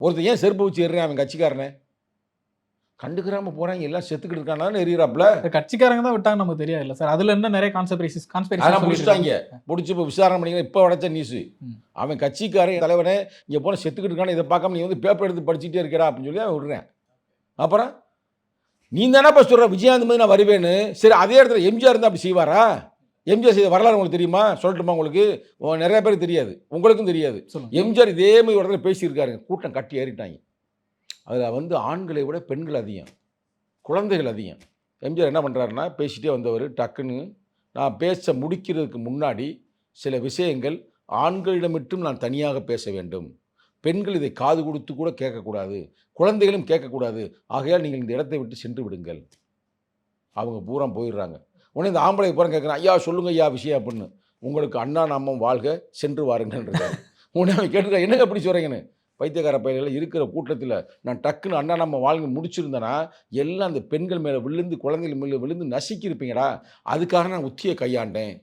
ஒருத்தன் ஏன் செருப்பு வச்சு எறிறான் அவன் கட்சிக்காரனே? கண்டுக்கிறாம போறாங்க, எல்லாம் செத்துக்கிட்டு இருக்கானான்னு எறிகிறாப்புல. கட்சிக்காரங்க தான் விட்டாங்க நமக்கு தெரியாதுல்ல சார். அதுல என்ன நிறைய கான்ஸ்பிரசி அதெல்லாம் புடிச்சுட்டாங்க. புடிச்சு இப்ப விசாரணை பண்ணிங்க. இப்ப உடைச்ச நியூஸு. அவன் கட்சிக்காரன் தலைவனே இங்க போனா செத்துக்கிட்டு இருக்கான்னு இத பார்க்காம நீ வந்து பேப்பர் எடுத்து படிச்சுட்டே இருக்கிறா அப்படின்னு சொல்லி அவன் விடுறேன். அப்புறம் நீ தானப்பா சொல்ற விஜயகாந்த் மாதிரி நான் வருவேன்னு. சரி அதே இடத்துல எம்ஜிஆர் இருந்தா அப்படி செய்வாரா? எம்ஜிஆர் செய்த வரலாறு உங்களுக்கு தெரியுமா? சொல்லட்டுமா உங்களுக்கு? நிறைய பேருக்கு தெரியாது. உங்களுக்கும் தெரியாது. எம்ஜிஆர் இதே மாதிரி ஒரு இடத்துல பேசியிருக்காருங்க. கூட்டம் கட்டி ஏறிட்டாங்க. அதில் வந்து ஆண்களை விட பெண்கள் அதிகம், குழந்தைகள் அதிகம். எம்ஜிஆர் என்ன பண்ணுறாருன்னா பேசிகிட்டே வந்தவர் டக்குன்னு நான் பேச முடிக்கிறதுக்கு முன்னாடி சில விஷயங்கள் ஆண்களிடம் மட்டும் நான் தனியாக பேச வேண்டும், பெண்கள் இதை காது கொடுத்து கூட கேட்கக்கூடாது, குழந்தைகளும் கேட்கக்கூடாது, ஆகையால் நீங்கள் இந்த இடத்தை விட்டு சென்று விடுங்கள். அவங்க பூரா போயிடுறாங்க. உடனே இந்த ஆம்பளை பூரா கேட்குறான், ஐயா சொல்லுங்க ஐயா விஷயம் அப்படின்னு. உங்களுக்கு அண்ணா நாமம் வாழ்க, சென்று வாருங்கன்றார். உடனே அவன் கேட்டுருக்கா என்னங்க அப்படி சொல்கிறீங்கன்னு. பைத்தியக்கார பயிர்கள் இருக்கிற கூட்டத்தில் நான் டக்குன்னு அண்ணா நம்ம வாழ்க்கை முடிச்சிருந்தேன்னா எல்லாம் அந்த பெண்கள் மேலே விழுந்து குழந்தைகள் மேலே விழுந்து நசுக்கி இருப்பீங்கடா, அதுக்காக நான் உத்தியை கையாண்டேன்.